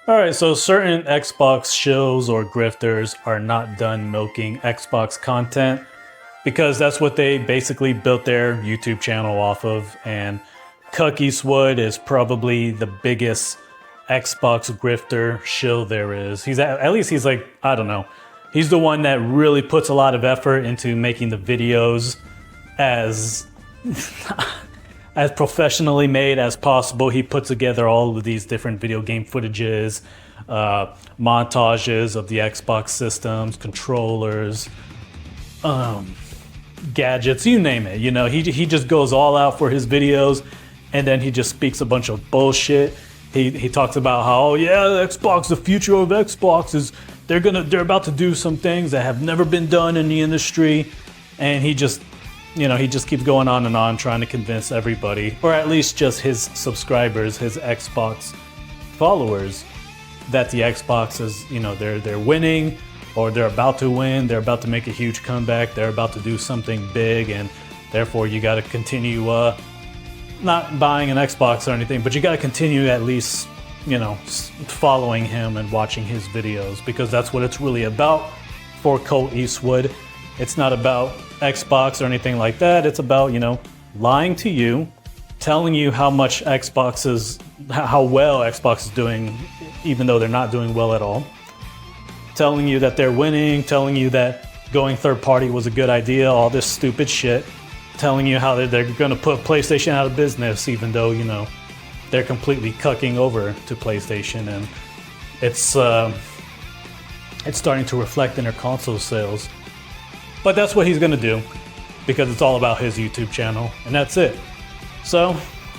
All right, so certain Xbox shills or grifters are not done milking Xbox content because that's what they basically built their YouTube channel off of. And Cuck Eastwood is probably the biggest Xbox grifter shill there is. He's at least he's like, I don't know. He's the one that really puts a lot of effort into making the videos as as professionally made as possible. He put together all of these different video game footages, montages of the Xbox systems, controllers, gadgets, you name it. You know, he just goes all out for his videos, and then he just speaks a bunch of bullshit. He talks about how, oh yeah, the Xbox, the future of Xbox is they're about to do some things that have never been done in the industry, and he just keeps going on and on trying to convince everybody, or at least just his subscribers, his Xbox followers, that the Xbox is, they're winning, or they're about to win, they're about to make a huge comeback, they're about to do something big, and therefore you got to continue not buying an Xbox or anything, but you got to continue at least, following him and watching his videos, because that's what it's really about for Cuck Eastwood. It's not about Xbox or anything like that. It's about, lying to you, telling you how well Xbox is doing, even though they're not doing well at all. Telling you that they're winning, telling you that going third party was a good idea, all this stupid shit. Telling you how they're going to put PlayStation out of business, even though, they're completely cucking over to PlayStation, and it's starting to reflect in their console sales. But that's what he's going to do, because it's all about his YouTube channel, and that's it. So,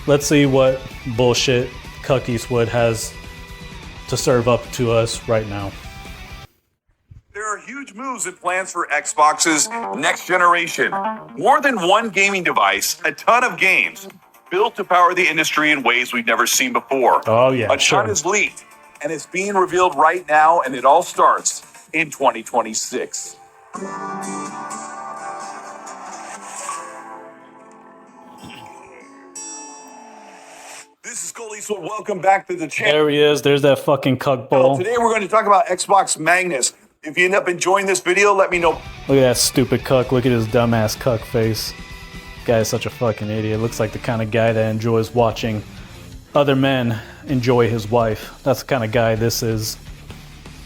let's see what bullshit Cuck Eastwood has to serve up to us right now. There are huge moves and plans for Xbox's next generation. More than one gaming device, a ton of games, built to power the industry in ways we've never seen before. Oh yeah, a ton is leaked, and it's being revealed right now, and it all starts in 2026. This is Cuck Eastwood. Welcome back to the channel. There he is. There's that fucking cuck ball. Today we're going to talk about Xbox Magnus. If you end up enjoying this video, let me know. Look at that stupid cuck. Look at his dumbass cuck face. Guy is such a fucking idiot. Looks like the kind of guy that enjoys watching other men enjoy his wife. That's the kind of guy this is.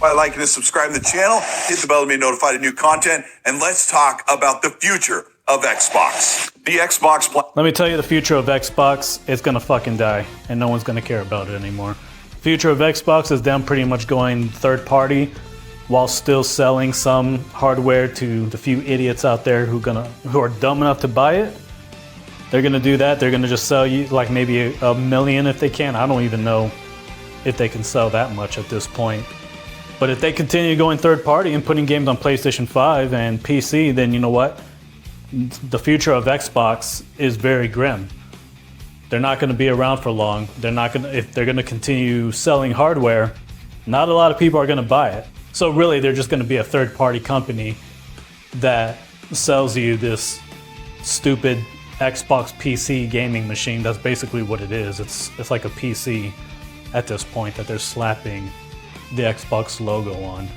Like and subscribe to the channel, hit the bell to be notified of new content, and let's talk about the future of Xbox. The Xbox Let me tell you, the future of Xbox is gonna fucking die, and no one's gonna care about it anymore. Future of Xbox is them pretty much going third party, while still selling some hardware to the few idiots out there who are dumb enough to buy it. They're gonna do that. They're gonna just sell you like maybe a million if they can. I don't even know if they can sell that much at this point. But if they continue going third party and putting games on PlayStation 5 and PC, then you know what? The future of Xbox is very grim. They're not going to be around for long. If they're going to continue selling hardware, not a lot of people are going to buy it. So really, they're just going to be a third party company that sells you this stupid Xbox PC gaming machine. That's basically what it is. It's like a PC at this point that they're slapping the Xbox logo on.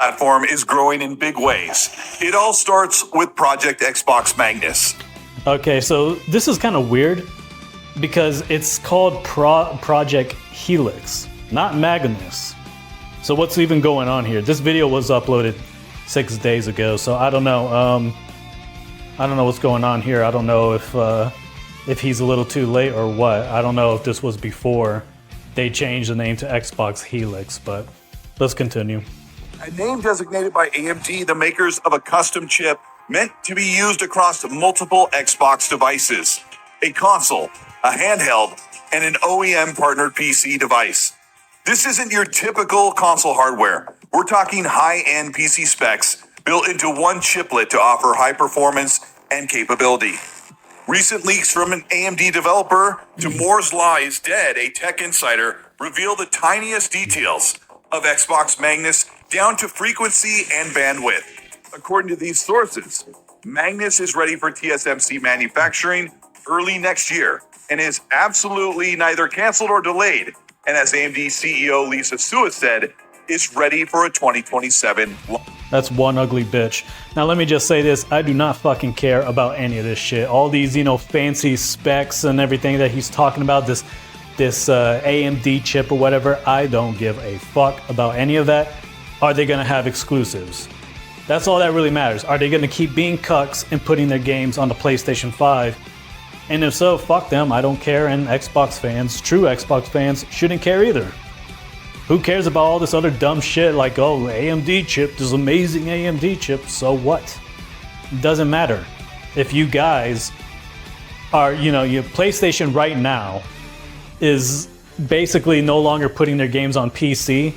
Platform is growing in big ways. It all starts with Project Xbox Magnus. Okay, so this is kind of weird because it's called Project Helix, not Magnus. So what's even going on here? This video was uploaded 6 days ago, so I don't know. I don't know what's going on here. I don't know if he's a little too late or what. I don't know if this was before they changed the name to Xbox Helix, but let's continue. A name designated by AMD, the makers of a custom chip meant to be used across multiple Xbox devices, a console, a handheld, and an OEM-partnered PC device. This isn't your typical console hardware. We're talking high-end PC specs built into one chiplet to offer high performance and capability. Recent leaks from an AMD developer to Moore's Law is Dead, a tech insider, reveal the tiniest details of Xbox Magnus down to frequency and bandwidth. According to these sources, Magnus is ready for TSMC manufacturing early next year and is absolutely neither canceled or delayed. and as AMD CEO Lisa Su said, is ready for a 2027 launch. That's one ugly bitch. Now let me just say this, I do not fucking care about any of this shit. All these, fancy specs and everything that he's talking about, this AMD chip or whatever, I don't give a fuck about any of that. Are they gonna have exclusives? That's all that really matters. Are they gonna keep being cucks and putting their games on the PlayStation 5? And if so, fuck them, I don't care, and Xbox fans, true Xbox fans, shouldn't care either. Who cares about all this other dumb shit like, oh, AMD chip, this amazing AMD chip, so what? It doesn't matter. If you guys are, your PlayStation right now is basically no longer putting their games on PC.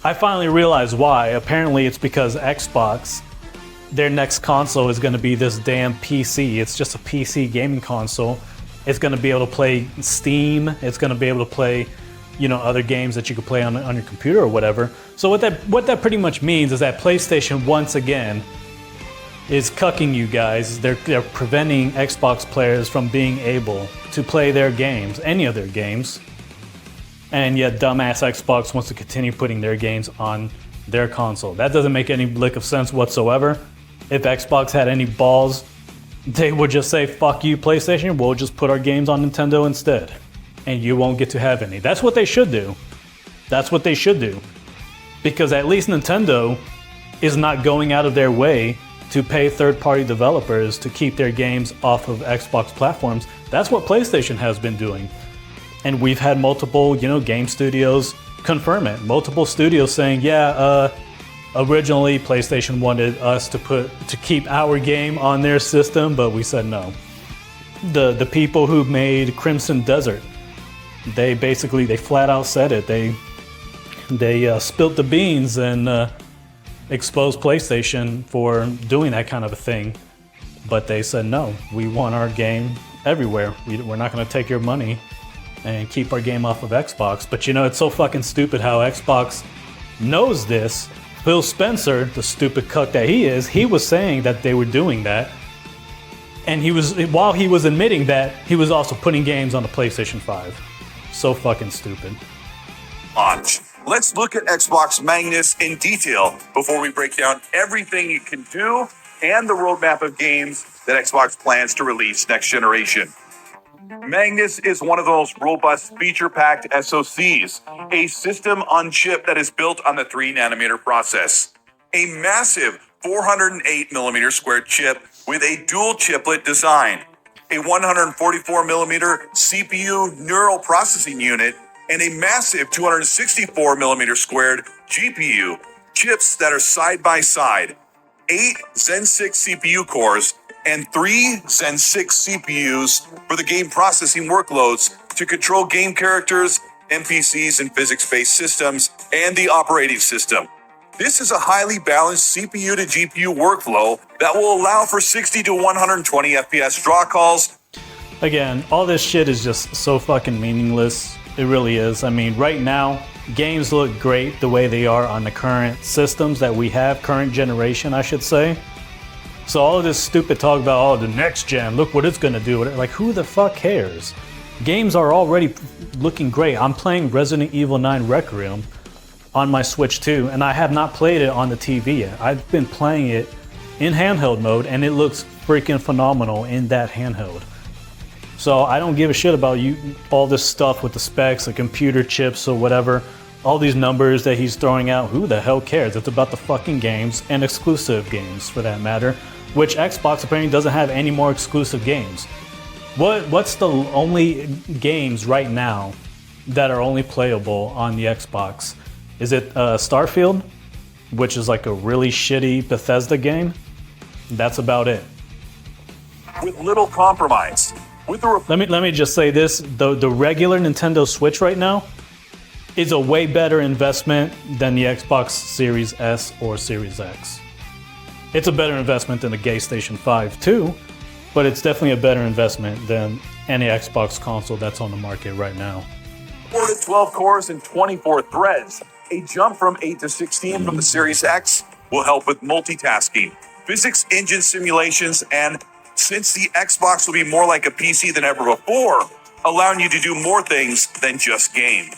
I finally realized why. Apparently it's because Xbox, their next console is going to be this damn PC. It's just a PC gaming console. It's going to be able to play Steam. It's going to be able to play other games that you could play on your computer or whatever. So what that pretty much means is that PlayStation once again is cucking you guys. They're preventing Xbox players from being able to play their games, any of their games. And yet dumbass Xbox wants to continue putting their games on their console. That doesn't make any lick of sense whatsoever. If Xbox had any balls, they would just say, fuck you PlayStation, we'll just put our games on Nintendo instead. And you won't get to have any. That's what they should do. That's what they should do. Because at least Nintendo is not going out of their way to pay third-party developers to keep their games off of Xbox platforms. That's what PlayStation has been doing. And we've had multiple, game studios confirm it. Multiple studios saying, originally PlayStation wanted us to keep our game on their system, but we said no. The people who made Crimson Desert, they flat out said it. They spilt the beans and exposed PlayStation for doing that kind of a thing. But they said, no, we want our game everywhere. We're not going to take your money and keep our game off of Xbox. But it's so fucking stupid how Xbox knows this. Phil Spencer, the stupid cuck that he is, he was saying that they were doing that. And while he was admitting that, he was also putting games on the PlayStation 5. So fucking stupid. Launch. Let's look at Xbox Magnus in detail before we break down everything it can do and the roadmap of games that Xbox plans to release next generation. Magnus is one of those robust feature-packed SoCs, a system on chip that is built on the 3nm process. A massive 408mm squared chip with a dual chiplet design, a 144mm CPU neural processing unit, and a massive 264mm squared GPU, chips that are side by side, 8 Zen 6 CPU cores, and 3 Zen 6 CPUs for the game processing workloads to control game characters, NPCs, and physics-based systems, and the operating system. This is a highly balanced CPU to GPU workflow that will allow for 60 to 120 FPS draw calls. Again, all this shit is just so fucking meaningless. It really is. I mean, right now, games look great the way they are on the current systems that we have, current generation, I should say. So all of this stupid talk about, the next gen, look what it's gonna do. Like, who the fuck cares? Games are already looking great. I'm playing Resident Evil 9 Requiem on my Switch 2, and I have not played it on the TV yet. I've been playing it in handheld mode, and it looks freaking phenomenal in that handheld. So I don't give a shit about all this stuff with the specs, the computer chips or whatever. All these numbers that he's throwing out, who the hell cares? It's about the fucking games, and exclusive games for that matter, which Xbox apparently doesn't have any more exclusive games. What's the only games right now that are only playable on the Xbox? Is it Starfield, which is like a really shitty Bethesda game? That's about it. With little compromise. Let me just say this: the regular Nintendo Switch right now is a way better investment than the Xbox Series S or Series X. It's a better investment than the PlayStation 5 too, but it's definitely a better investment than any Xbox console that's on the market right now. 4 to 12 cores and 24 threads. A jump from 8 to 16 from the Series X will help with multitasking, physics engine simulations, and since the Xbox will be more like a PC than ever before, allowing you to do more things than just game.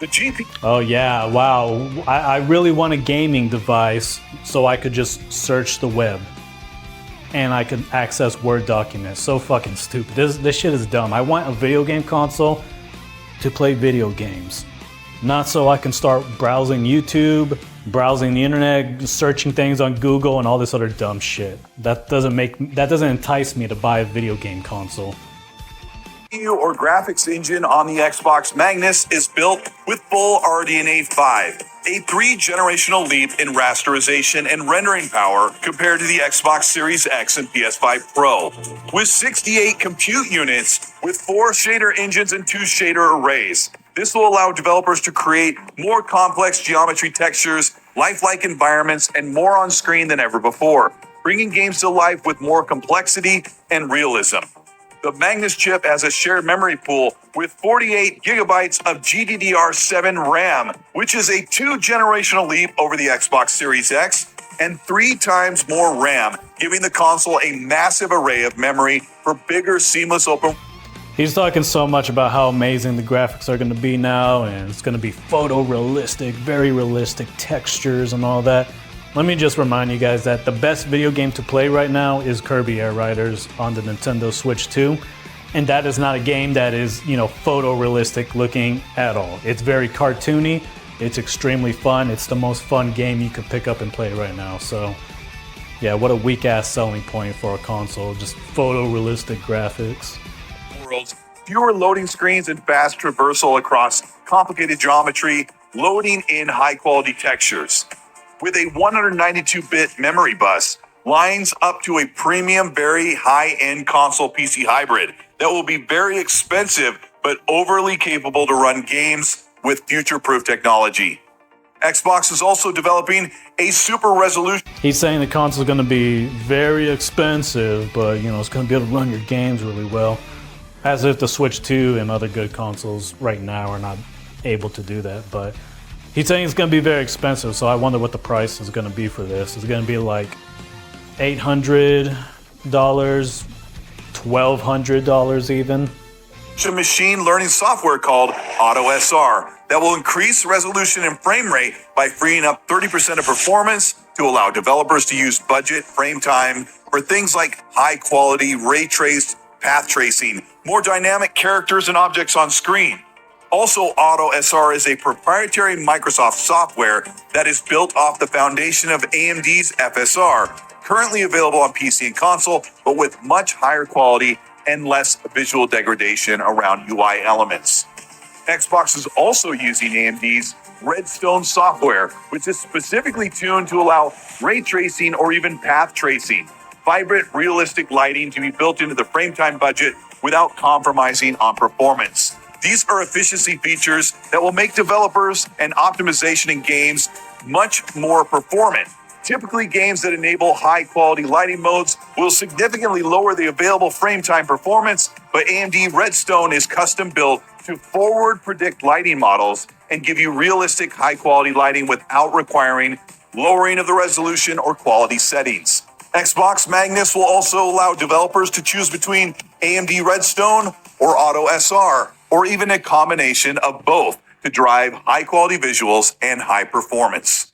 The GPU. Oh yeah, wow. I really want a gaming device so I could just search the web and I could access Word documents. So fucking stupid. This shit is dumb. I want a video game console to play video games, not so I can start browsing YouTube, browsing the internet, searching things on Google and all this other dumb shit. That doesn't entice me to buy a video game console. Or graphics engine on the Xbox Magnus is built with full RDNA 5, a 3-generational leap in rasterization and rendering power compared to the Xbox Series X and PS5 Pro. With 68 compute units with 4 shader engines and 2 shader arrays, this will allow developers to create more complex geometry textures, lifelike environments, and more on screen than ever before, bringing games to life with more complexity and realism. The Magnus chip has a shared memory pool with 48 gigabytes of GDDR7 RAM, which is a 2-generational leap over the Xbox Series X, and 3 times more RAM, giving the console a massive array of memory for bigger, seamless open. He's talking so much about how amazing the graphics are going to be now, and it's going to be photorealistic, very realistic textures and all that. Let me just remind you guys that the best video game to play right now is Kirby Air Riders on the Nintendo Switch 2. And that is not a game that is, photorealistic looking at all. It's very cartoony. It's extremely fun. It's the most fun game you could pick up and play right now. So, yeah, what a weak-ass selling point for a console. Just photorealistic graphics. Worlds, fewer loading screens, and fast traversal across complicated geometry, loading in high-quality textures. With a 192-bit memory bus, lines up to a premium, very high-end console PC hybrid that will be very expensive but overly capable to run games with future-proof technology. Xbox is also developing a super resolution. He's saying the console is going to be very expensive, but it's going to be able to run your games really well. As if the Switch 2 and other good consoles right now are not able to do that, but he's saying it's going to be very expensive, so I wonder what the price is going to be for this. It's going to be like $800, $1,200 even. Machine learning software called AutoSR that will increase resolution and frame rate by freeing up 30% of performance to allow developers to use budget frame time for things like high-quality ray-traced path tracing, more dynamic characters and objects on screen. Also, AutoSR is a proprietary Microsoft software that is built off the foundation of AMD's FSR, currently available on PC and console, but with much higher quality and less visual degradation around UI elements. Xbox is also using AMD's Redstone software, which is specifically tuned to allow ray tracing or even path tracing, vibrant, realistic lighting to be built into the frame time budget without compromising on performance. These are efficiency features that will make developers and optimization in games much more performant. Typically, games that enable high-quality lighting modes will significantly lower the available frame time performance, but AMD Redstone is custom-built to forward-predict lighting models and give you realistic, high-quality lighting without requiring lowering of the resolution or quality settings. Xbox Magnus will also allow developers to choose between AMD Redstone or AutoSR, or even a combination of both to drive high-quality visuals and high performance.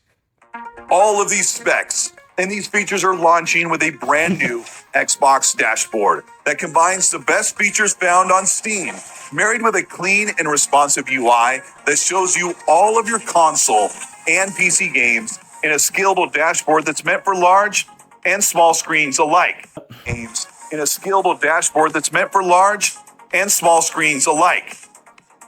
All of these specs and these features are launching with a brand new Xbox dashboard that combines the best features found on Steam, married with a clean and responsive UI that shows you all of your console and PC games in a scalable dashboard that's meant for large and small screens alike. Games in a scalable dashboard that's meant for large and small screens alike.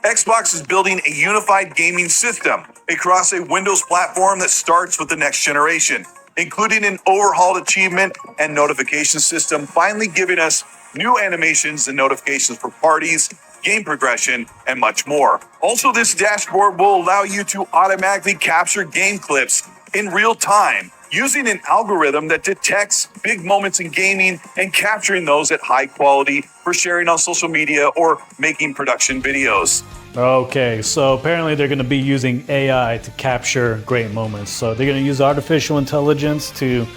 Xbox is building a unified gaming system across a Windows platform that starts with the next generation, including an overhauled achievement and notification system, finally giving us new animations and notifications for parties, game progression, and much more. Also, this dashboard will allow you to automatically capture game clips in real time, using an algorithm that detects big moments in gaming and capturing those at high quality for sharing on social media or making production videos. Okay, so apparently they're going to be using AI to capture great moments. So they're going to use artificial intelligence to,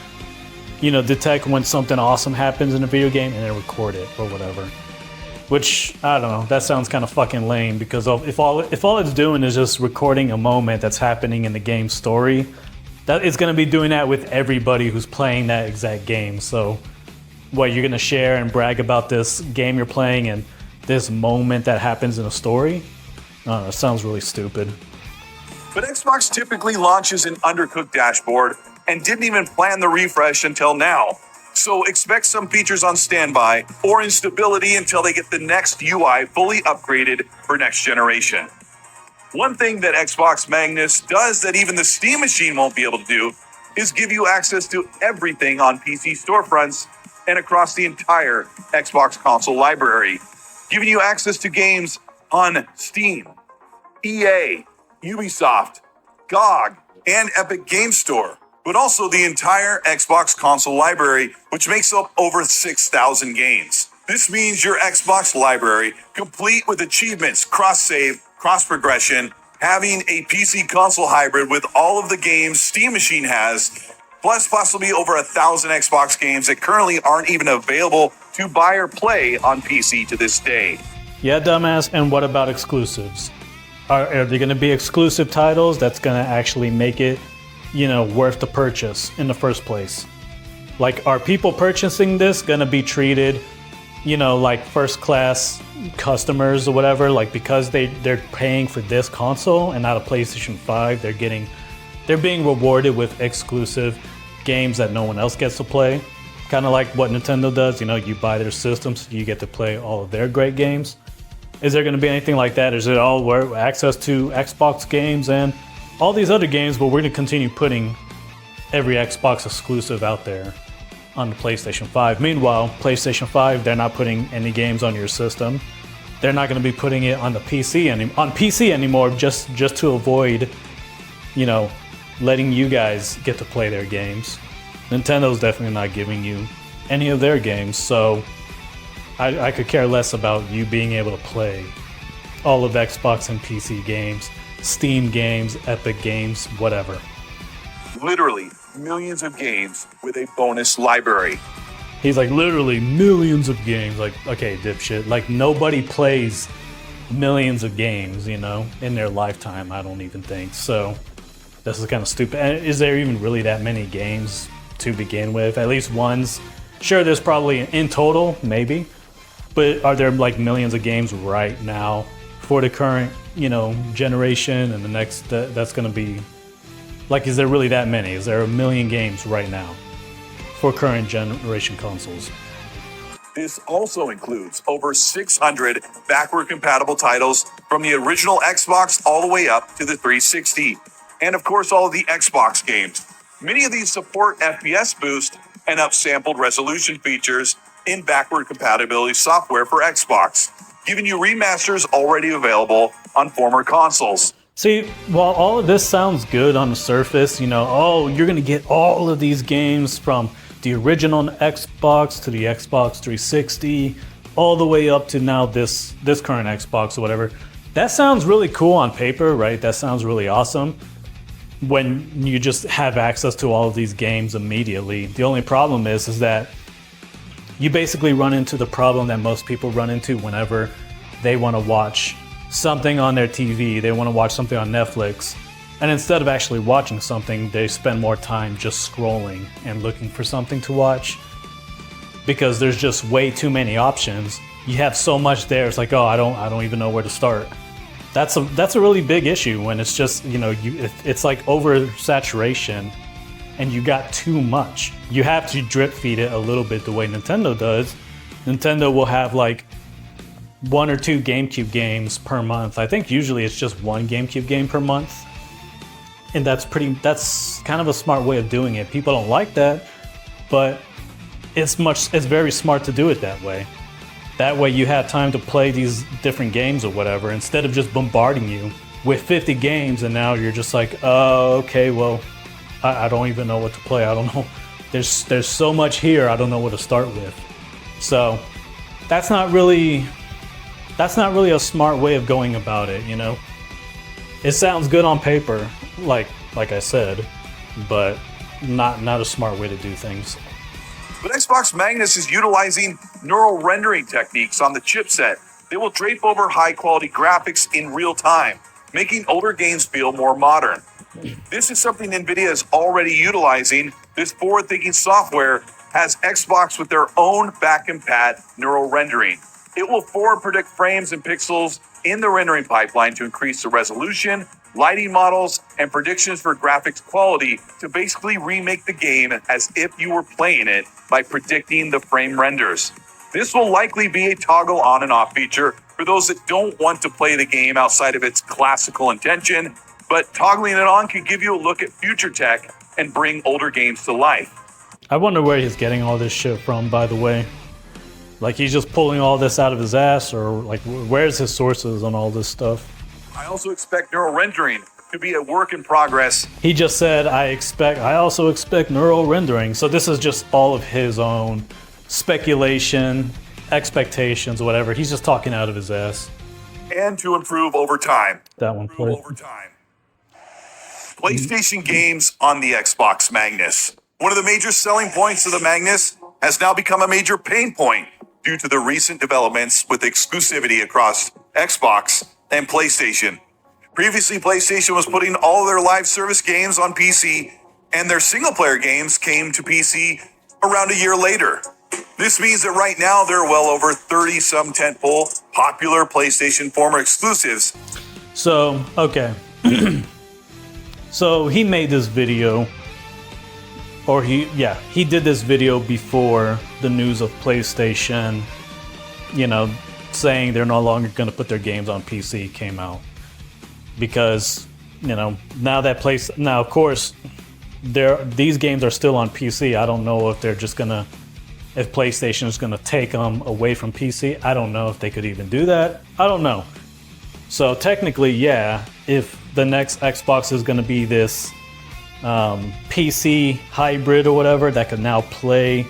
detect when something awesome happens in a video game and then record it or whatever. Which, I don't know, that sounds kind of fucking lame, because if all it's doing is just recording a moment that's happening in the game story, that it's going to be doing that with everybody who's playing that exact game. So what, you're going to share and brag about this game you're playing and this moment that happens in a story? I don't know, it sounds really stupid. But Xbox typically launches an undercooked dashboard and didn't even plan the refresh until now. So expect some features on standby or instability until they get the next UI fully upgraded for next generation. One thing that Xbox Magnus does that even the Steam machine won't be able to do is give you access to everything on PC storefronts and across the entire Xbox console library, giving you access to games on Steam, EA, Ubisoft, GOG, and Epic Games Store, but also the entire Xbox console library, which makes up over 6,000 games. This means your Xbox library, complete with achievements, cross-save, cross-progression, having a PC console hybrid with all of the games Steam Machine has, plus possibly over 1,000 Xbox games that currently aren't even available to buy or play on PC to this day. Yeah, dumbass, and what about exclusives? Are there going to be exclusive titles that's going to actually make it, worth the purchase in the first place? Like, are people purchasing this going to be treated, like first class customers or whatever? Like, because they're paying for this console and not a PlayStation 5, they're being rewarded with exclusive games that no one else gets to play. Kind of like what Nintendo does, you buy their system so you get to play all of their great games. Is there going to be anything like that? Is it all access to Xbox games and all these other games, but we're going to continue putting every Xbox exclusive out there on the PlayStation 5? Meanwhile, PlayStation 5, they're not putting any games on your system. They're not going to be putting it on the PC anymore, just to avoid, letting you guys get to play their games. Nintendo's definitely not giving you any of their games, so I could care less about you being able to play all of Xbox and PC games, Steam games, Epic games, whatever. Literally millions of games with a bonus library. He's like, literally millions of games. Like, okay, dipshit. Like, nobody plays millions of games, in their lifetime, I don't even think. So, this is kind of stupid. And is there even really that many games to begin with? At least ones. Sure, there's probably in total, maybe. But are there like millions of games right now for the current, generation and the next that's going to be? Like, is there really that many? Is there a million games right now for current generation consoles? This also includes over 600 backward compatible titles from the original Xbox all the way up to the 360. And of course, all of the Xbox games. Many of these support FPS boost and upsampled resolution features in backward compatibility software for Xbox, giving you remasters already available on former consoles. See, while all of this sounds good on the surface, you're going to get all of these games from the original Xbox to the Xbox 360, all the way up to now this current Xbox or whatever. That sounds really cool on paper, right? That sounds really awesome when you just have access to all of these games immediately. The only problem is that you basically run into the problem that most people run into whenever they want to watch something on their TV, they want to watch something on Netflix, and instead of actually watching something, they spend more time just scrolling and looking for something to watch because there's just way too many options. You have so much there, it's like, oh, I don't even know where to start. That's a really big issue when it's just, it's like oversaturation and you got too much. You have to drip feed it a little bit the way Nintendo does. Nintendo will have like 1 or 2 GameCube games per month. I think usually it's just 1 GameCube game per month. And that's kind of a smart way of doing it. People don't like that, but it's very smart to do it that way. That way you have time to play these different games or whatever, instead of just bombarding you with 50 games and now you're just like, oh, okay, well, I don't even know what to play. I don't know. There's so much here, I don't know what to start with. So that's not really a smart way of going about it, It sounds good on paper, like I said, but not a smart way to do things. But Xbox Magnus is utilizing neural rendering techniques on the chipset They will drape over high-quality graphics in real time, making older games feel more modern. This is something NVIDIA is already utilizing. This forward-thinking software has Xbox with their own back-and-pat neural rendering. It will forward predict frames and pixels in the rendering pipeline to increase the resolution, lighting models, and predictions for graphics quality to basically remake the game as if you were playing it by predicting the frame renders. This will likely be a toggle on and off feature for those that don't want to play the game outside of its classical intention, but toggling it on can give you a look at future tech and bring older games to life. I wonder where he's getting all this shit from, by the way. Like, he's just pulling all this out of his ass, or like, where's his sources on all this stuff? I also expect neural rendering to be a work in progress. He just said, I also expect neural rendering. So this is just all of his own speculation, expectations, whatever. He's just talking out of his ass. And to improve over time. That one played. PlayStation games on the Xbox Magnus. One of the major selling points of the Magnus has now become a major pain point due to the recent developments with exclusivity across Xbox and PlayStation. Previously, PlayStation was putting all their live service games on PC, and their single-player games came to PC around a year later. This means that right now there are well over 30-some tentpole popular PlayStation former exclusives. So, okay. So he made this video, or he did this video before the news of PlayStation, saying they're no longer going to put their games on PC came out. Because, now of course, these games are still on PC. I don't know if they're just gonna, if PlayStation is gonna take them away from PC. I don't know if they could even do that. I don't know. So technically, yeah, if the next Xbox is gonna be this PC hybrid or whatever that could now play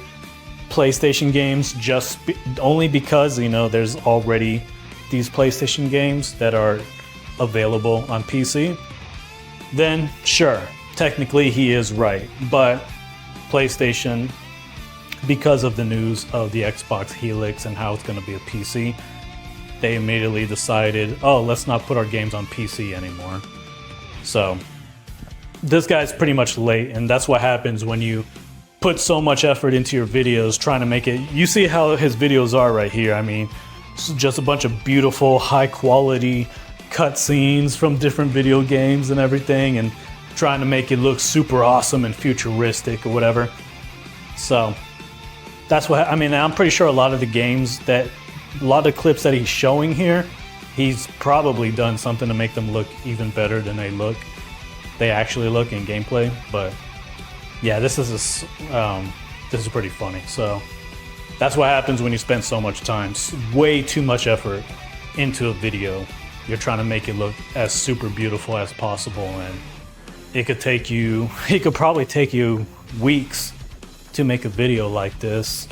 PlayStation games only because there's already these PlayStation games that are available on PC, then sure, technically he is right. But PlayStation, because of the news of the Xbox Helix and how it's going to be a PC, they immediately decided, let's not put our games on PC anymore. So this guy's pretty much late, and that's what happens when you put so much effort into your videos trying to make it. You see how his videos are right here. I mean, it's just a bunch of beautiful, high quality cutscenes from different video games and everything, and trying to make it look super awesome and futuristic or whatever. So that's what I'm pretty sure a lot of the clips that he's showing here, he's probably done something to make them look even better than they actually look in gameplay. But yeah, this is pretty funny. So that's what happens when you spend so much time, way too much effort into a video. You're trying to make it look as super beautiful as possible, and it could probably take you weeks to make a video like this.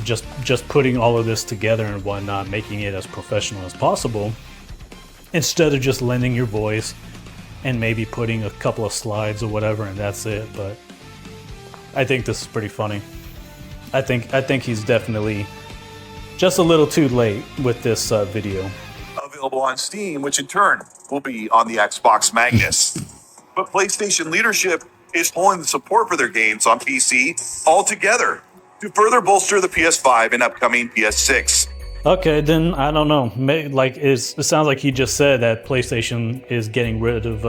Just putting all of this together and whatnot, making it as professional as possible, instead of just lending your voice and maybe putting a couple of slides or whatever, and that's it. But I think this is pretty funny. I think he's definitely just a little too late with this video. Available on Steam, which in turn will be on the Xbox Magnus. But PlayStation leadership is pulling the support for their games on PC altogether to further bolster the PS5 and upcoming PS6. Okay, then I don't know. It sounds like he just said that PlayStation is getting rid of.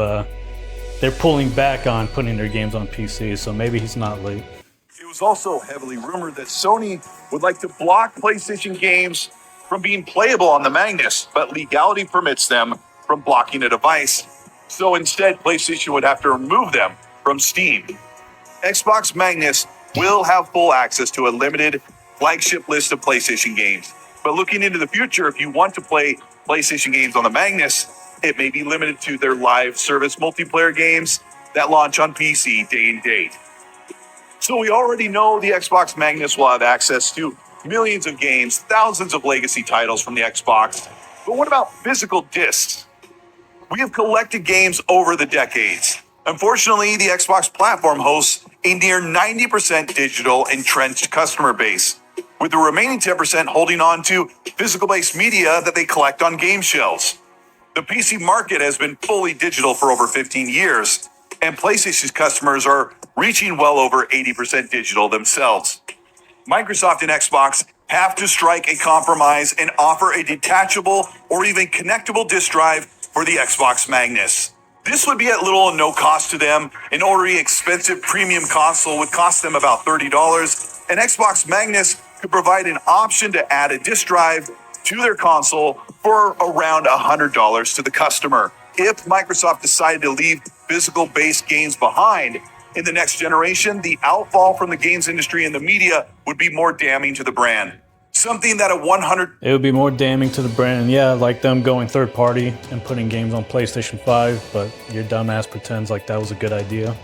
They're pulling back on putting their games on PC, so maybe he's not late. It was also heavily rumored that Sony would like to block PlayStation games from being playable on the Magnus, but legality permits them from blocking a device. So instead, PlayStation would have to remove them from Steam. Xbox Magnus will have full access to a limited flagship list of PlayStation games. But looking into the future, if you want to play PlayStation games on the Magnus, it may be limited to their live service multiplayer games that launch on PC day and date. So we already know the Xbox Magnus will have access to millions of games, thousands of legacy titles from the Xbox. But what about physical discs? We have collected games over the decades. Unfortunately, the Xbox platform hosts a near 90% digital entrenched customer base, with the remaining 10% holding on to physical-based media that they collect on game shelves. The PC market has been fully digital for over 15 years, and PlayStation's customers are reaching well over 80% digital themselves. Microsoft and Xbox have to strike a compromise and offer a detachable or even connectable disk drive for the Xbox Magnus. This would be at little or no cost to them. An already expensive premium console would cost them about $30. An Xbox Magnus could provide an option to add a disk drive to their console for around $100 to the customer. If Microsoft decided to leave physical-based games behind in the next generation, the outfall from the games industry and the media would be more damning to the brand. Something that It would be more damning to the brand, and yeah, like them going third party and putting games on PlayStation 5, but your dumbass pretends like that was a good idea.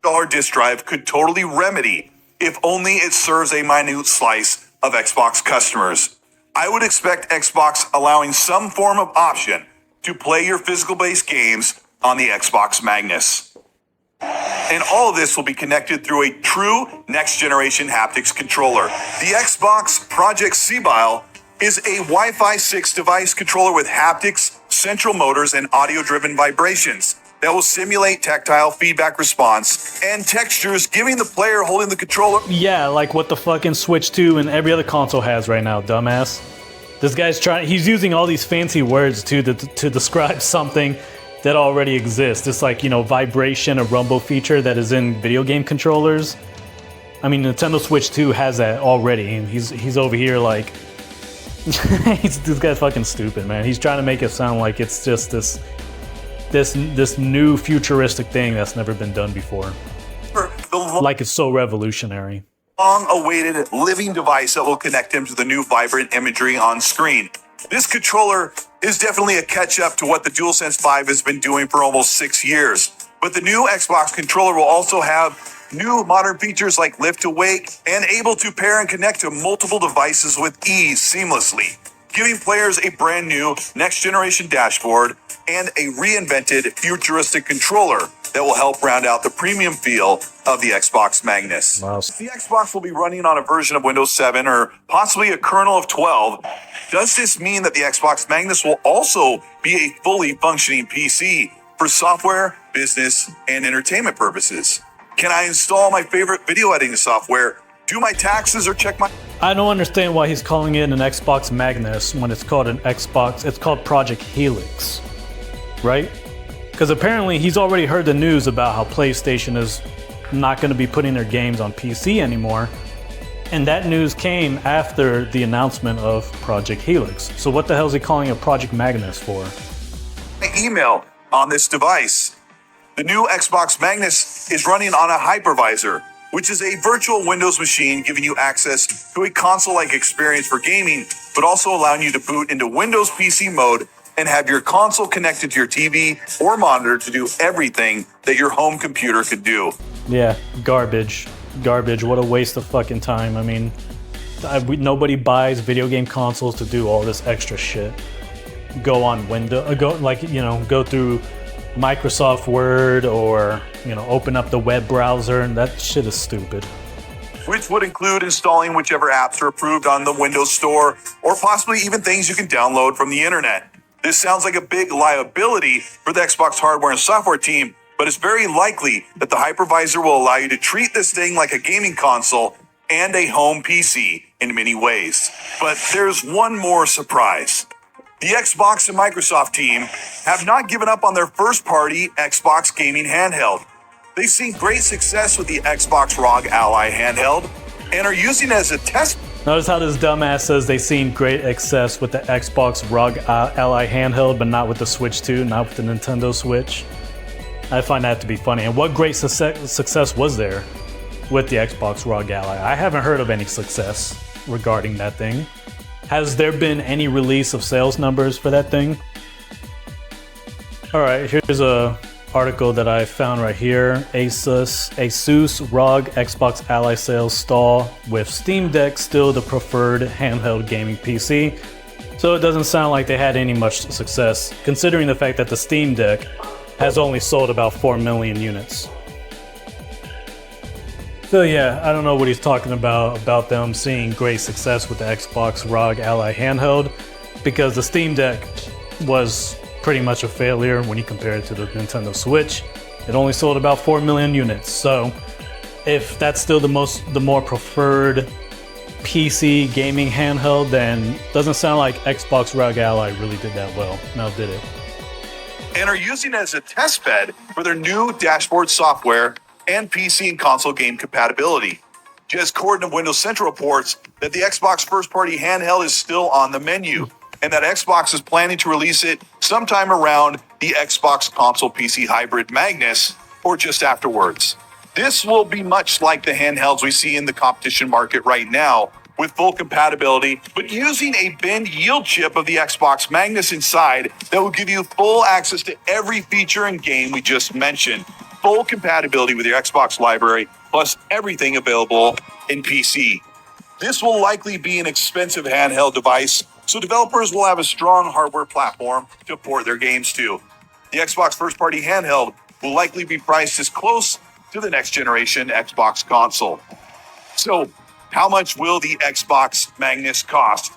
$100 disk drive could totally remedy if only it serves a minute slice of Xbox customers. I would expect Xbox allowing some form of option to play your physical-based games on the Xbox Magnus. And all of this will be connected through a true next-generation haptics controller. The Xbox Project C-Bile is a Wi-Fi 6 device controller with haptics, central motors, and audio-driven vibrations that will simulate tactile feedback response and textures, giving the player holding the controller... Yeah, like what the fucking Switch 2 and every other console has right now, dumbass. This guy's he's using all these fancy words to describe something that already exists. It's like, you know, vibration, a rumble feature that is in video game controllers. I mean, Nintendo Switch 2 has that already, and he's over here like... this guy's fucking stupid, man. He's trying to make it sound like it's just this new futuristic thing that's never been done before. Like it's so revolutionary. Long-awaited living device that will connect him to the new vibrant imagery on screen. This controller is definitely a catch-up to what the DualSense 5 has been doing for almost 6 years. But the new Xbox controller will also have new modern features like lift to wake and able to pair and connect to multiple devices with ease seamlessly, giving players a brand new next-generation dashboard and a reinvented futuristic controller that will help round out the premium feel of the Xbox Magnus. Wow. The Xbox will be running on a version of Windows 7 or possibly a kernel of 12. Does this mean that the Xbox Magnus will also be a fully functioning PC for software, business, and entertainment purposes? Can I install my favorite video editing software, do my taxes, or check my... I don't understand why he's calling it an Xbox Magnus when it's called it's called Project Helix, right? Because apparently he's already heard the news about how PlayStation is not going to be putting their games on PC anymore. And that news came after the announcement of Project Helix. So what the hell is he calling it Project Magnus for? Email on this device. The new Xbox Magnus is running on a hypervisor, which is a virtual Windows machine giving you access to a console-like experience for gaming, but also allowing you to boot into Windows PC mode and have your console connected to your TV or monitor to do everything that your home computer could do. Yeah, garbage. Garbage. What a waste of fucking time. I mean, nobody buys video game consoles to do all this extra shit. Go on go through Microsoft Word or, open up the web browser, and that shit is stupid. Which would include installing whichever apps are approved on the Windows Store, or possibly even things you can download from the internet. This sounds like a big liability for the Xbox hardware and software team, but it's very likely that the hypervisor will allow you to treat this thing like a gaming console and a home PC in many ways. But there's one more surprise. The Xbox and Microsoft team have not given up on their first-party Xbox gaming handheld. They've seen great success with the Xbox ROG Ally handheld and are using it as a test. Notice how this dumbass says they've seen great success with the Xbox ROG Ally handheld, but not with the Switch 2, not with the Nintendo Switch. I find that to be funny. And what great success was there with the Xbox ROG Ally? I haven't heard of any success regarding that thing. Has there been any release of sales numbers for that thing? All right, here's a article that I found right here. Asus ROG Xbox Ally sales stall with Steam Deck still the preferred handheld gaming PC. So it doesn't sound like they had any much success, considering the fact that the Steam Deck has only sold about 4 million units. So yeah, I don't know what he's talking about them seeing great success with the Xbox ROG Ally handheld, because the Steam Deck was pretty much a failure when you compare it to the Nintendo Switch. It only sold about 4 million units. So if that's still the more preferred PC gaming handheld, then doesn't sound like Xbox ROG Ally really did that well. Now did it? And are using it as a test bed for their new dashboard software and PC and console game compatibility. Jez Corden of Windows Central reports that the Xbox first-party handheld is still on the menu, and that Xbox is planning to release it sometime around the Xbox console PC hybrid Magnus, or just afterwards. This will be much like the handhelds we see in the competition market right now, with full compatibility, but using a bin yield chip of the Xbox Magnus inside that will give you full access to every feature and game we just mentioned. Full compatibility with your Xbox library, plus everything available in PC. This will likely be an expensive handheld device, so developers will have a strong hardware platform to port their games to. The Xbox first-party handheld will likely be priced as close to the next generation Xbox console. So, how much will the Xbox Magnus cost?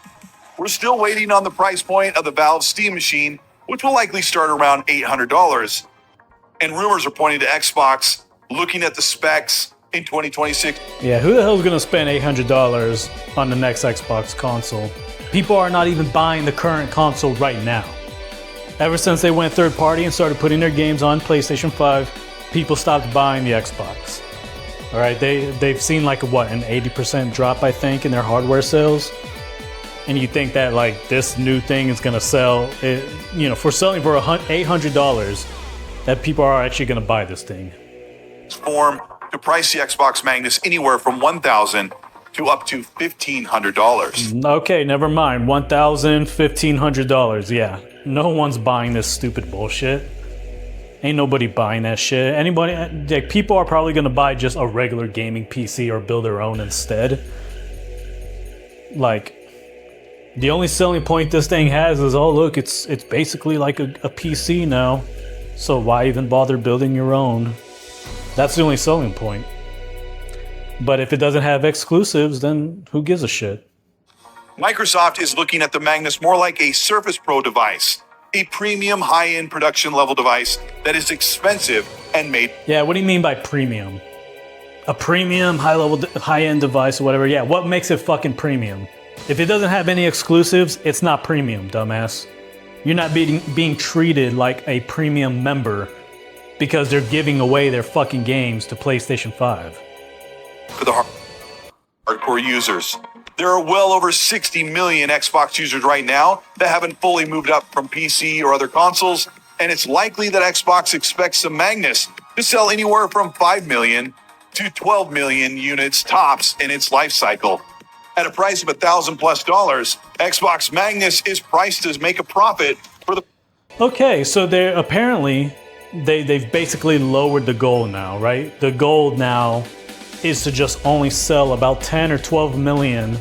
We're still waiting on the price point of the Valve Steam Machine, which will likely start around $800. And rumors are pointing to Xbox looking at the specs in 2026. Yeah, who the hell is going to spend $800 on the next Xbox console? People are not even buying the current console right now. Ever since they went third party and started putting their games on PlayStation 5, people stopped buying the Xbox. All right, they've seen like an 80% drop, I think, in their hardware sales. And you think that like this new thing is gonna sell, for selling for $800, that people are actually gonna buy this thing. Form to price the Xbox Magnus anywhere from $1,000 to up to $1,500. Okay, never mind. $1,000, $1,500. Yeah, no one's buying this stupid bullshit. Ain't nobody buying that shit. People are probably gonna buy just a regular gaming PC or build their own instead. Like, the only selling point this thing has is, oh look, it's basically like a PC now. So why even bother building your own? That's the only selling point. But if it doesn't have exclusives, then who gives a shit? Microsoft is looking at the Magnus more like a Surface Pro device. A premium high-end production level device that is expensive and made. Yeah, what do you mean by premium? A premium high-end device or whatever. Yeah, what makes it fucking premium? If it doesn't have any exclusives, it's not premium, dumbass. You're not being treated like a premium member because they're giving away their fucking games to PlayStation 5. For the hardcore users. There are well over 60 million Xbox users right now that haven't fully moved up from PC or other consoles, and it's likely that Xbox expects the Magnus to sell anywhere from 5 million to 12 million units tops in its life cycle. At a price of $1,000+ Xbox Magnus is priced to make a profit for the... Okay, so they've basically lowered the goal now, right? The goal now is to just only sell about 10 or 12 million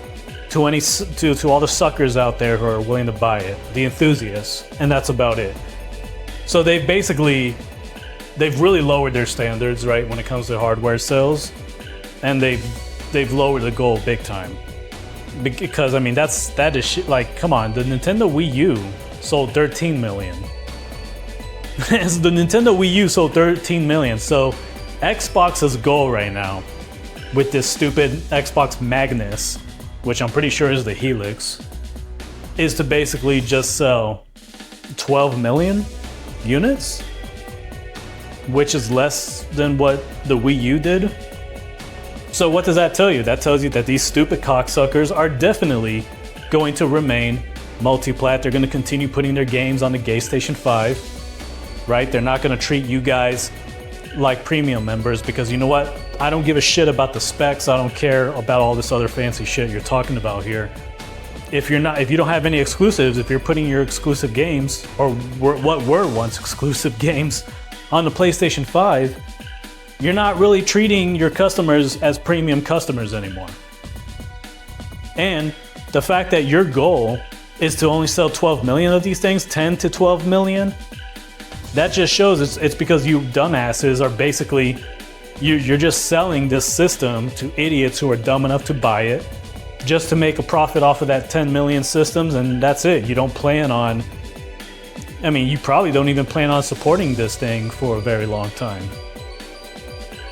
to all the suckers out there who are willing to buy it, the enthusiasts, and that's about it. So they've really lowered their standards, right, when it comes to hardware sales, and they've lowered the goal big time. Because I mean that is shit. Like, come on, the Nintendo Wii U sold 13 million. The Nintendo Wii U sold 13 million. So Xbox's goal right now, with this stupid Xbox Magnus, which I'm pretty sure is the Helix, is to basically just sell 12 million units, which is less than what the Wii U did. So what does that tell you? That tells you that these stupid cocksuckers are definitely going to remain multi-plat. They're going to continue putting their games on the PlayStation 5, right? They're not going to treat you guys like premium members, because you know what? I don't give a shit about the specs. I don't care about all this other fancy shit you're talking about here. If you don't have any exclusives, if you're putting your exclusive games, or what were once exclusive games, on the PlayStation 5, you're not really treating your customers as premium customers anymore. And the fact that your goal is to only sell 12 million of these things, 10 to 12 million, that just shows it's because you dumbasses are basically You're just selling this system to idiots who are dumb enough to buy it just to make a profit off of that 10 million systems, and that's it. You don't plan on, I mean, you probably don't even plan on supporting this thing for a very long time.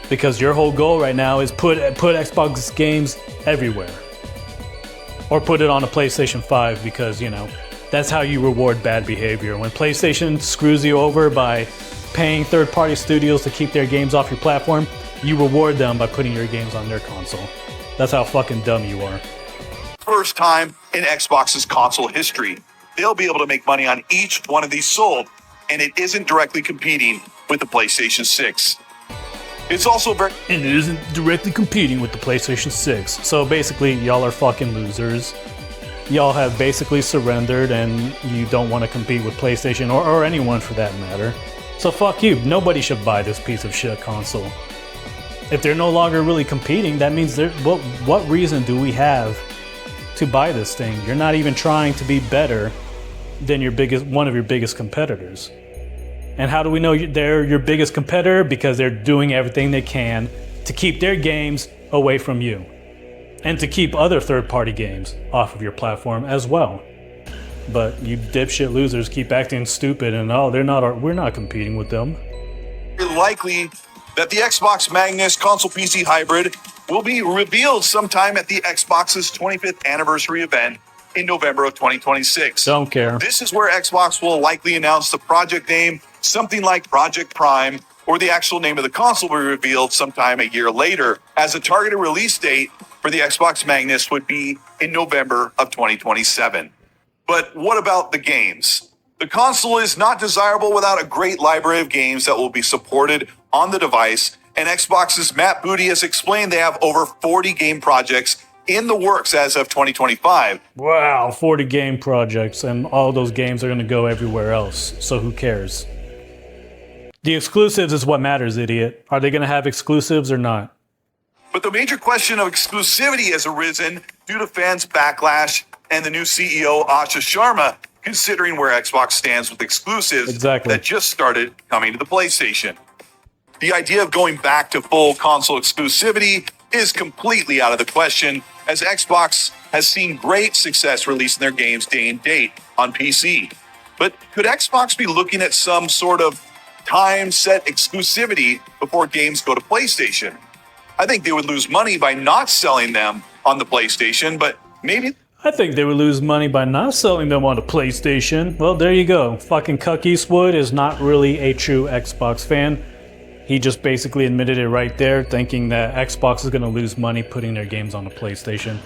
Because your whole goal right now is put Xbox games everywhere. Or put it on a PlayStation 5 because, you know, that's how you reward bad behavior. When PlayStation screws you over by paying third-party studios to keep their games off your platform, you reward them by putting your games on their console. That's how fucking dumb you are. First time in Xbox's console history. They'll be able to make money on each one of these sold, and it isn't directly competing with the PlayStation 6. It's also very... And it isn't directly competing with the PlayStation 6. So basically, y'all are fucking losers. Y'all have basically surrendered and you don't want to compete with PlayStation or anyone for that matter. So fuck you. Nobody should buy this piece of shit console. If they're no longer really competing, that means what reason do we have to buy this thing? You're not even trying to be better than one of your biggest competitors. And how do we know they're your biggest competitor? Because they're doing everything they can to keep their games away from you. And to keep other third-party games off of your platform as well. But you dipshit losers keep acting stupid and we're not competing with them. Likely that the Xbox Magnus console PC hybrid will be revealed sometime at the Xbox's 25th anniversary event in November of 2026. Don't care. This is where Xbox will likely announce the project name, something like Project Prime, or the actual name of the console will be revealed sometime a year later, as the targeted release date for the Xbox Magnus would be in November of 2027. But what about the games? The console is not desirable without a great library of games that will be supported on the device, and Xbox's Matt Booty has explained they have over 40 game projects in the works as of 2025. Wow, 40 game projects, and all those games are going to go everywhere else, so who cares? The exclusives is what matters, idiot. Are they going to have exclusives or not? But the major question of exclusivity has arisen due to fans' backlash and the new CEO, Asha Sharma, considering where Xbox stands with exclusives that just started coming to the PlayStation. The idea of going back to full console exclusivity is completely out of the question, as Xbox has seen great success releasing their games day and date on PC. But could Xbox be looking at some sort of time-set exclusivity before games go to PlayStation? I think they would lose money by not selling them on the PlayStation, but maybe... I think they would lose money by not selling them on the PlayStation. Well, there you go. Fucking Cuck Eastwood is not really a true Xbox fan. He just basically admitted it right there, thinking that Xbox is going to lose money putting their games on the PlayStation.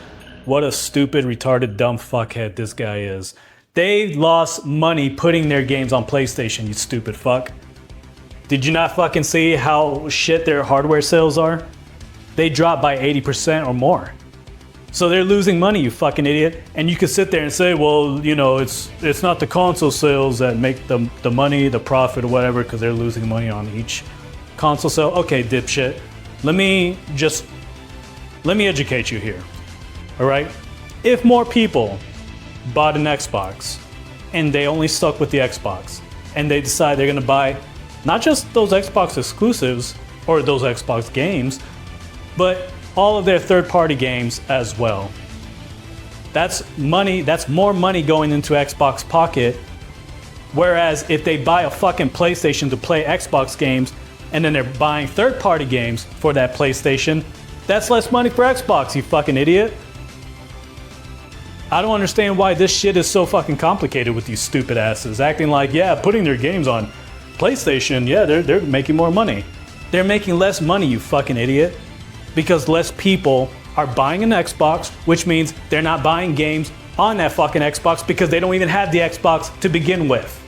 What a stupid, retarded, dumb fuckhead this guy is. They lost money putting their games on PlayStation, you stupid fuck. Did you not fucking see how shit their hardware sales are? They dropped by 80% or more. So they're losing money, you fucking idiot. And you can sit there and say, well, you know, it's not the console sales that make the money, the profit or whatever, because they're losing money on each console sale. Okay, dipshit. Let me educate you here. All right? If more people bought an Xbox and they only stuck with the Xbox and they decide they're going to buy not just those Xbox exclusives or those Xbox games, but all of their third-party games as well. That's money, that's more money going into Xbox pocket. Whereas if they buy a fucking PlayStation to play Xbox games and then they're buying third-party games for that PlayStation, that's less money for Xbox, you fucking idiot. I don't understand why this shit is so fucking complicated with these stupid asses, acting like, yeah, putting their games on PlayStation, yeah, they're making more money. They're making less money, you fucking idiot. Because less people are buying an Xbox, which means they're not buying games on that fucking Xbox because they don't even have the Xbox to begin with.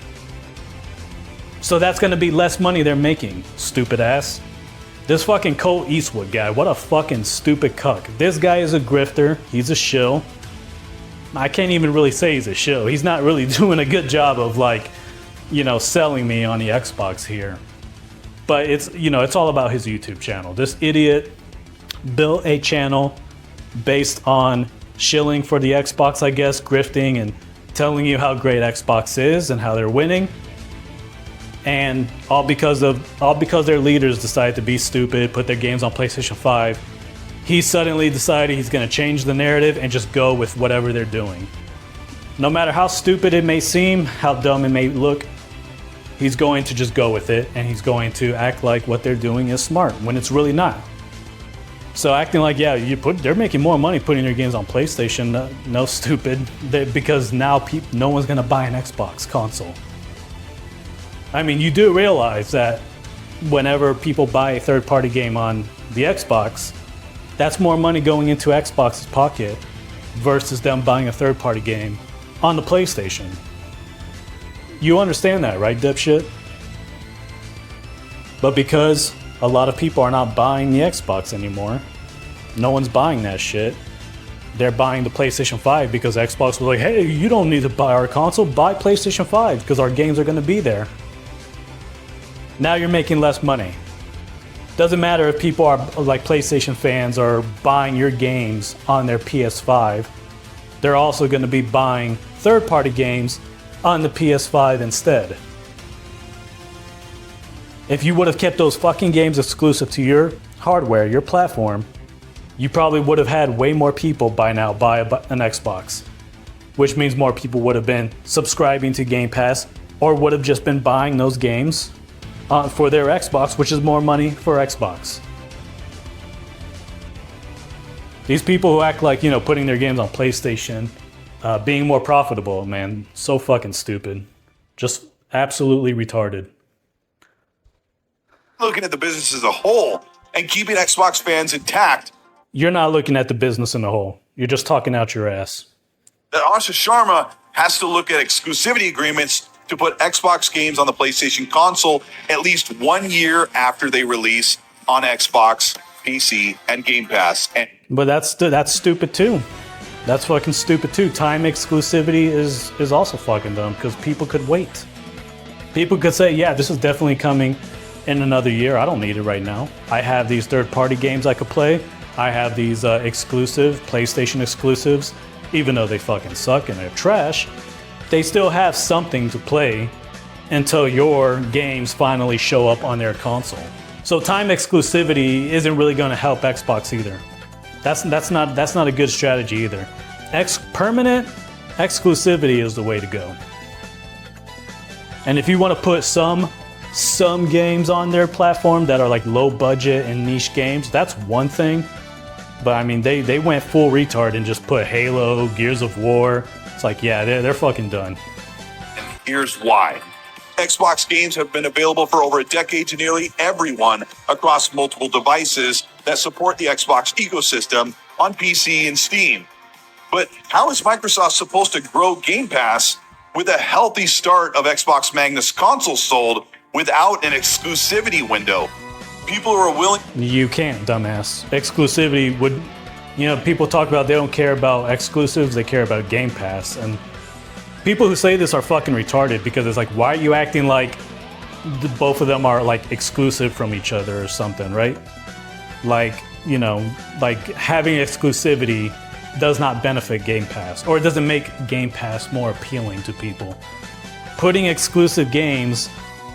So that's gonna be less money they're making, stupid ass. This fucking Cuck Eastwood guy, what a fucking stupid cuck. This guy is a grifter, he's a shill. I can't even really say he's a shill. He's not really doing a good job of, like, you know, selling me on the Xbox here. But it's, you know, it's all about his YouTube channel. This idiot built a channel based on shilling for the Xbox, I guess, grifting and telling you how great Xbox is and how they're winning. And all because their leaders decided to be stupid, put their games on PlayStation 5, he suddenly decided he's going to change the narrative and just go with whatever they're doing. No matter how stupid it may seem, how dumb it may look, he's going to just go with it, and he's going to act like what they're doing is smart when it's really not. So acting like, yeah, they're making more money putting their games on PlayStation. No, stupid. Because now no one's going to buy an Xbox console. I mean, you do realize that whenever people buy a third-party game on the Xbox, that's more money going into Xbox's pocket versus them buying a third-party game on the PlayStation. You understand that, right, dipshit? But because a lot of people are not buying the Xbox anymore, no one's buying that shit. They're buying the PlayStation 5 because Xbox was like, hey, you don't need to buy our console, buy PlayStation 5 because our games are going to be there. Now you're making less money. Doesn't matter if people are like PlayStation fans are buying your games on their PS5. They're also going to be buying third-party games on the PS5 instead. If you would have kept those fucking games exclusive to your hardware, your platform, you probably would have had way more people by now buy an Xbox. Which means more people would have been subscribing to Game Pass or would have just been buying those games for their Xbox, which is more money for Xbox. These people who act like, putting their games on PlayStation, being more profitable, man, so fucking stupid. Just absolutely retarded. Looking at the business as a whole and keeping Xbox fans intact. You're not looking at the business in a whole. You're just talking out your ass. That Asha Sharma has to look at exclusivity agreements to put Xbox games on the PlayStation console at least 1 year after they release on Xbox, PC, and Game Pass. But that's stupid too. That's fucking stupid too. Time exclusivity is also fucking dumb because people could wait. People could say, yeah, this is definitely coming in another year. I don't need it right now. I have these third-party games I could play. I have these exclusive PlayStation exclusives, even though they fucking suck and they're trash. They still have something to play until your games finally show up on their console. So time exclusivity isn't really going to help Xbox either. That's not a good strategy either. Permanent exclusivity is the way to go. And if you want to put some games on their platform that are like low budget and niche games, that's one thing. But I mean, they went full retard and just put Halo, Gears of War. It's like, yeah, they're fucking done. And here's why. Xbox games have been available for over a decade to nearly everyone across multiple devices that support the Xbox ecosystem on PC and Steam. But how is Microsoft supposed to grow Game Pass with a healthy start of Xbox Magnus consoles sold without an exclusivity window? People who are willing... You can't, dumbass. Exclusivity would... people talk about they don't care about exclusives, they care about Game Pass. And people who say this are fucking retarded because it's like, why are you acting like both of them are like exclusive from each other or something, right? Like, like having exclusivity does not benefit Game Pass, or it doesn't make Game Pass more appealing to people. Putting exclusive games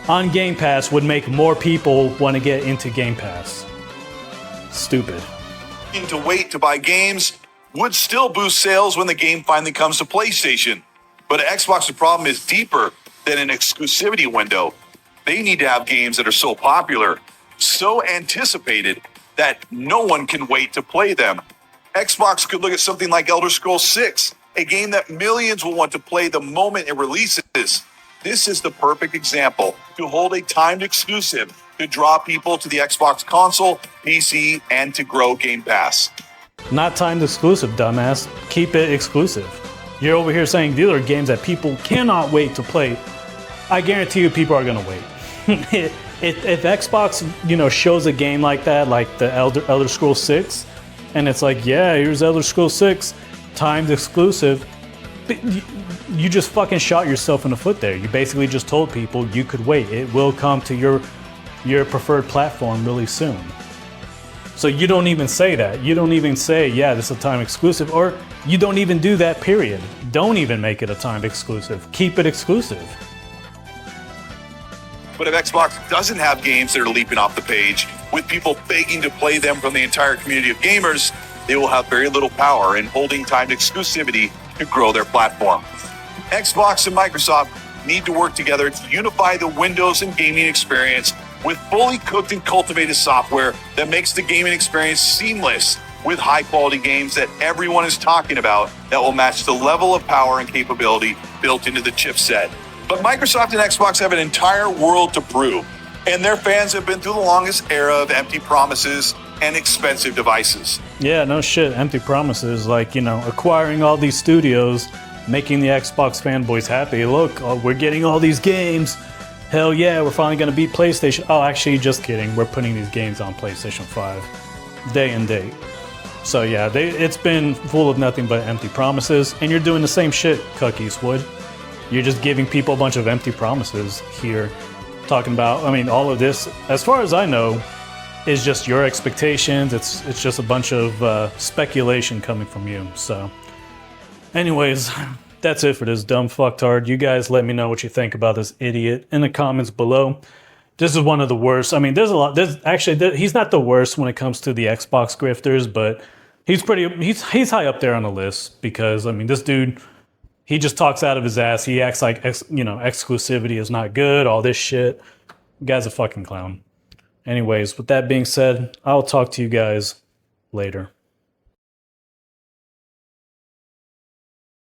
on Game Pass would make more people want to get into Game Pass. Stupid. To wait to buy games would still boost sales when the game finally comes to PlayStation. But Xbox's problem is deeper than an exclusivity window. They need to have games that are so popular, so anticipated, that no one can wait to play them. Xbox could look at something like Elder Scrolls 6, a game that millions will want to play the moment it releases. This is the perfect example to hold a timed exclusive to draw people to the Xbox console, PC, and to grow Game Pass. Not timed exclusive, dumbass. Keep it exclusive. You're over here saying these are games that people cannot wait to play. I guarantee you people are going to wait. if Xbox, shows a game like that, like the Elder Scrolls 6, and it's like, yeah, here's Elder Scrolls 6, timed exclusive, you just fucking shot yourself in the foot there. You basically just told people you could wait. It will come to your preferred platform really soon. So you don't even say that. You don't even say, yeah, this is a time exclusive, or you don't even do that, period. Don't even make it a time exclusive. Keep it exclusive. But if Xbox doesn't have games that are leaping off the page, with people begging to play them from the entire community of gamers, they will have very little power in holding timed exclusivity to grow their platform. Xbox and Microsoft need to work together to unify the Windows and gaming experience with fully cooked and cultivated software that makes the gaming experience seamless, with high-quality games that everyone is talking about that will match the level of power and capability built into the chipset. But Microsoft and Xbox have an entire world to prove, and their fans have been through the longest era of empty promises and expensive devices. Yeah, no shit. Empty promises, like, acquiring all these studios, making the Xbox fanboys happy. Look, we're getting all these games. Hell yeah, we're finally going to beat PlayStation. Oh, actually, just kidding. We're putting these games on PlayStation 5 day and date. So yeah, it's been full of nothing but empty promises, and you're doing the same shit, Cuck Eastwood. You're just giving people a bunch of empty promises here. Talking about, all of this, as far as I know, is just your expectations. It's just a bunch of speculation coming from you. So anyways, that's it for this dumb fucktard. You guys let me know what you think about this idiot in the comments below. This is one of the worst. There's a lot. He's not the worst when it comes to the Xbox grifters, but he's high up there on the list because, this dude, he just talks out of his ass. He acts like, exclusivity is not good, all this shit. The guy's a fucking clown. Anyways, with that being said, I'll talk to you guys later.